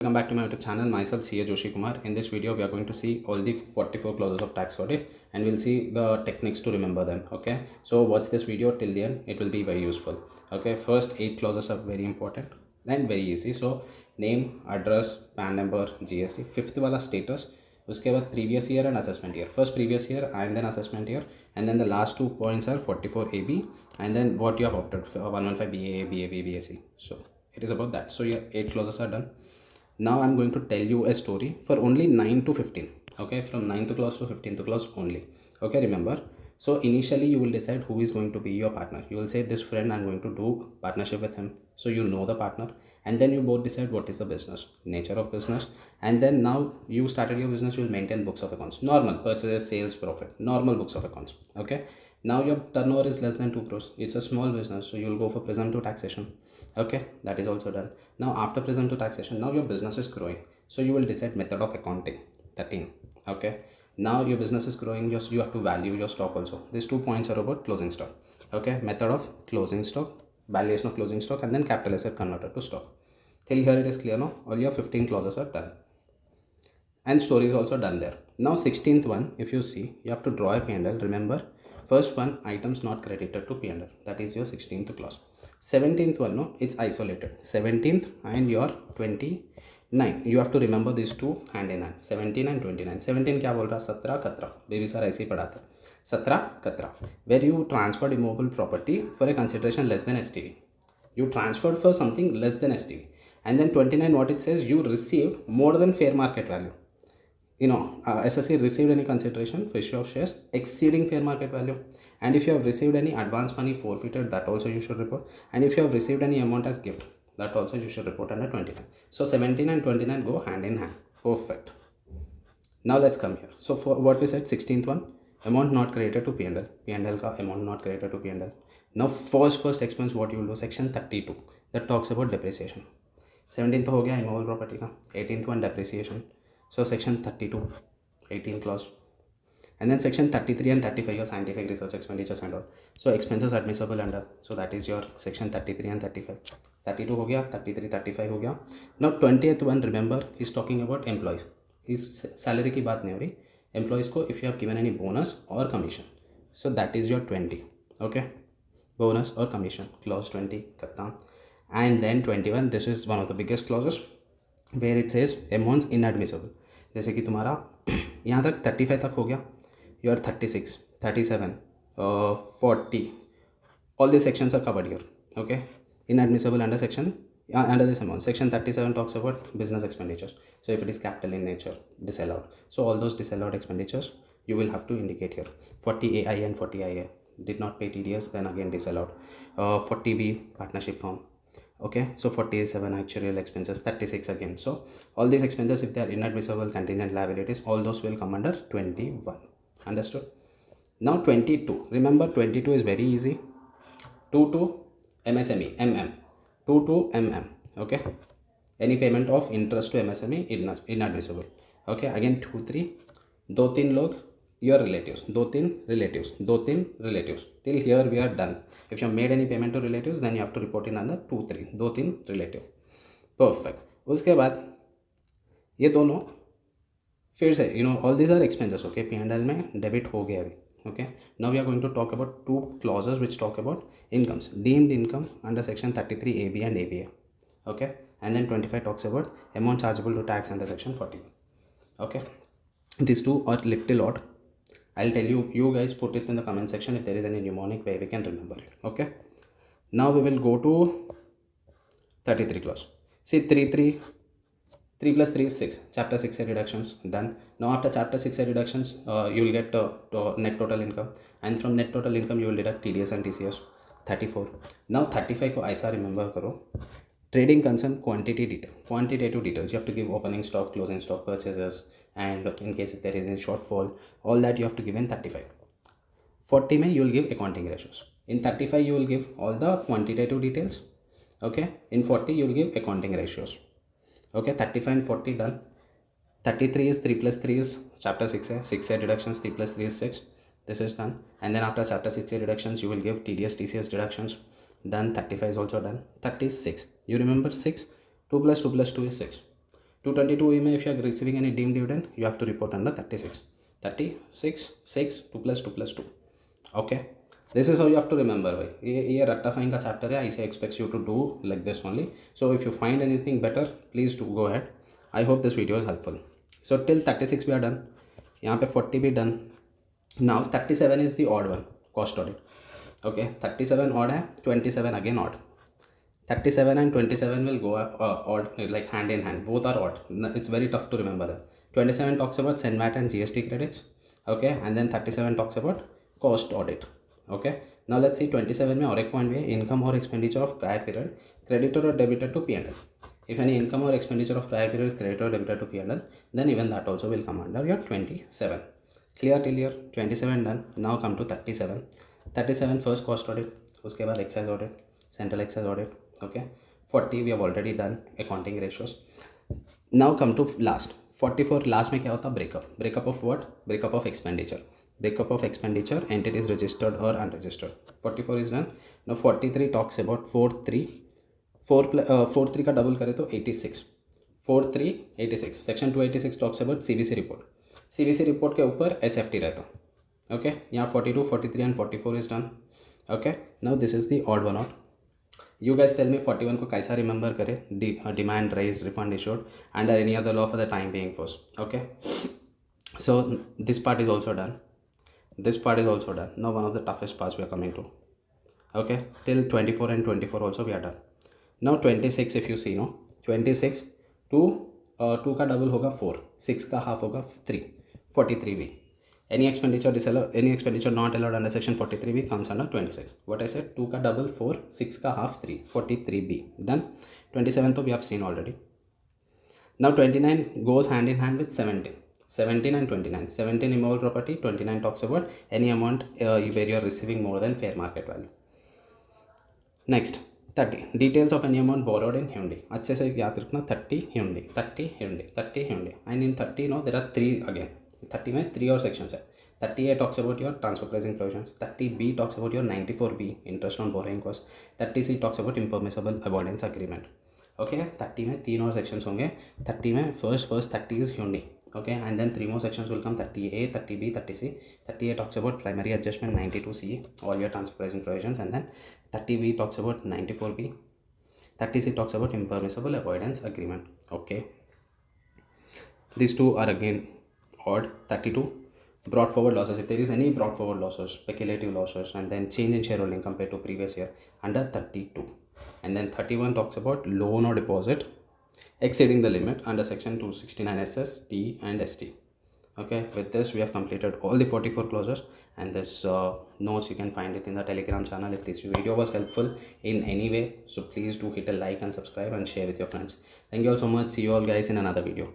Welcome back to my YouTube channel. Myself cajoshikumar. In this video, we are going to see all the 44 clauses of tax audit, and we'll see the techniques to remember them. Okay, so watch this video till the end. It will be very useful. Okay, first 8 clauses are very important and very easy. So name, address, PAN number, GST. Fifth wala status. उसके बाद previous year and assessment year. First previous year and then assessment year, and then the last 2 points are 44 AB, and then what you have opted for 115 BA, BAB, BSc. So it is about that. So your 8 clauses are done. Now I'm going to tell you a story for only 9 to 15. Okay, from 9th clause to 15th clause only. Okay, remember. So initially you will decide who is going to be your partner. You will say this friend, I'm going to do partnership with him. So you know the partner, and then you both decide what is the business, nature of business, and then now you started your business. You will maintain books of accounts, normal purchases, sales, profit, normal books of accounts. Okay, now your turnover is less than 2 crores. It's a small business, so you will go for presumptive taxation. Okay, that is also done. Now after presumptive taxation, now your business is growing, so you will decide method of accounting, 13. Okay, now your business is growing, just you have to value your stock also. These 2 points are about closing stock. Okay, method of closing stock, valuation of closing stock, and then capital asset converted to stock. Till here it is clear. No, all your 15 clauses are done, and story is also done there. Now 16th one, if you see, you have to draw a P&L. Remember, first one, items not credited to P&L, that is your 16th clause. 17th one, no, it's isolated. 17th and your 29, you have to remember these two hand in hand. 17 and 29. 17 क्या बोल रहा, 17 कतरा, baby sir ऐसे ही पढ़ाते, 17 कतरा, where you transferred immovable property for a consideration less than STV. You transferred for something less than STV. And then 29, what it says, you received more than fair market value. SSC received any consideration for issue of shares exceeding fair market value, and if you have received any advance money forfeited, that also you should report, and if you have received any amount as gift, that also you should report under 29. So 17 and 29 go hand in hand. Perfect. Now let's come here. So for what we said, 16th one, amount not credited to P&L. P&L ka amount not credited to P&L. Now first expense, what you will do, section 32, that talks about depreciation. 17th ho gaya immovable property ka. 18th one, depreciation. So section 32, 18 clause, and then section 33 and 35, your scientific research expenditures and all. So expenses admissible under, so that is your section 33 and 35. 32 ho gaya, 33, 35 ho gaya. Now 20th one, remember, is talking about employees. Is salary ki baat nahi ho rahi. Employees ko, if you have given any bonus or commission, so that is your 20. Okay, bonus or commission, clause 20 khatam. And then 21, this is one of the biggest clauses, where it says amounts inadmissible. जैसे कि तुम्हारा यहाँ तक 35 तक हो गया, you are 36, 37, 40, all these sections are covered here. Okay, inadmissible under section, under this amount. Section 37 talks about business expenditures. So if it is capital in nature, disallowed. So all those disallowed expenditures you will have to indicate here. 40 AI and 40 IA, did not pay TDS, then again disallowed. 40B, partnership firm. Okay, so 47 actuarial expenses, 36 again. So all these expenses, if they are inadmissible contingent liabilities, all those will come under 21. Understood? Now 22, remember 22 is very easy. 2 to MSME, MM, 2 to MM. Okay, any payment of interest to MSME inadmissible. Okay, again 2 3, 2 3 log your relatives, 2 3 relatives, 2 3 relatives. Till here we are done. If you have made any payment to relatives, then you have to report in under 2 3, 2 3 relative. Perfect. उसके बाद ये दोनों फिर से, all these are expenses. Okay, P&L में debit हो गया अभी. Okay, now we are going to talk about 2 clauses which talk about incomes. Deemed income under section 33 AB and ABA. Okay, and then 25 talks about amount chargeable to tax under section 41. Okay, these two are little odd. I'll tell you, you guys put it in the comment section if there is any mnemonic way we can remember it. Okay, now we will go to 33 clause. See, 3 plus 3 is 6. Chapter 6 deductions done. Now after chapter 6 deductions, you will get net total income, and from net total income you will deduct TDS and TCS. 34. Now 35 ko aisa remember karo. Trading concern quantitative details. You have to give opening stock, closing stock, purchases, and in case if there is any shortfall, all that you have to give in 35. 40 mein you will give accounting ratios. In 35 you will give all the quantitative details. Okay, in 40 you will give accounting ratios. Okay, 35 and 40 done. 33 is 3 plus 3 is chapter 6A. 6A deductions, 3 plus 3 is 6. This is done. And then after chapter 6A deductions, you will give TDS, TCS deductions. Done. 35 is also done. 36. You remember 6? 2 plus 2 plus 2 is 6. 222 में if you are receiving any deemed dividend, you have to report under 36. 6 2 plus 2 plus 2. Okay, this is how you have to remember भाई. ये rectifying का chapter है. I expect you to do like this only. So if you find anything better, please do go ahead. I hope this video is helpful. So till 36 we are done. यहाँ पे 40 भी done. Now 37 is the odd one, cost audit. Okay, 37 odd है, 27 again odd. 37 and 27 will go odd, like hand in hand. Both are odd. It's very tough to remember that. 27 talks about SENVAT and GST credits. Okay, and then 37 talks about cost audit. Okay, now let's see 27 में और एक point भी है, income or expenditure of prior period credited or debited to P&L. If any income or expenditure of prior period is credited or debited to P&L, then even that also will come under your 27. Clear till here? 27 done. Now come to 37. 37 first cost audit, उसके बाद excise audit, central excise audit. Okay, 40 we have already done accounting ratios. Now come to last 44. Last में क्या होता है? Breakup of what? Breakup of expenditure. Breakup of expenditure, entities registered or unregistered. 44 is done. Now 43 talks about 43 का double करे तो 86. 4386. Section 286 talks about CVC report. CVC report के ऊपर SFT रहता. Okay, यहाँ 42, 43 and 44 is done. Okay, now this is the odd one out. You guys tell me 41 को कैसा remember करे? Demand raised, refund issued, under any other law for the time being first. Okay, so this part is also done. This part is also done. Now one of the toughest parts we are coming to. Okay, till 24 and 24 also we are done. Now 26 if you see, no, 26 2 का double होगा 4, 6 का half होगा 3, 43B. Any expenditure disallowed, any expenditure not allowed under section 43B comes under 26. What I said, 2 का double 4, 6 का half 3, 43B. Then 27 तो we have seen already. Now 29 goes hand in hand with 17. 17 and 29. 17 immovable property, 29 talks about any amount where you are receiving more than fair market value. Next 30. Details of any amount borrowed in Hyundai. अच्छे से याद रखना, 30 Hyundai, 30 Hyundai, 30 Hyundai. And in 30, no, there are 3 again. 30 में 3 और sections है. 30A talks about your transfer pricing provisions. 30B talks about your 94B, interest on borrowing cost. 30C talks about impermissible avoidance agreement. Okay, 30 में 3 और sections होंगे. 30 में first 30 is Hyundai. Okay, and then 3 more sections will come, 30A, 30B, 30C. 30A talks about primary adjustment, 92C, all your transfer pricing provisions, and then 30B talks about 94B. 30C talks about impermissible avoidance agreement. Okay, these two are again odd. 32 brought forward losses, if there is any brought forward losses, speculative losses, and then change in shareholding compared to previous year, under 32. And then 31 talks about loan or deposit exceeding the limit under section 269 SS, T and ST. Okay, with this we have completed all the 44 clauses, and this notes you can find it in the Telegram channel. If this video was helpful in any way, so please do hit a like and subscribe and share with your friends. Thank you all so much. See you all guys in another video.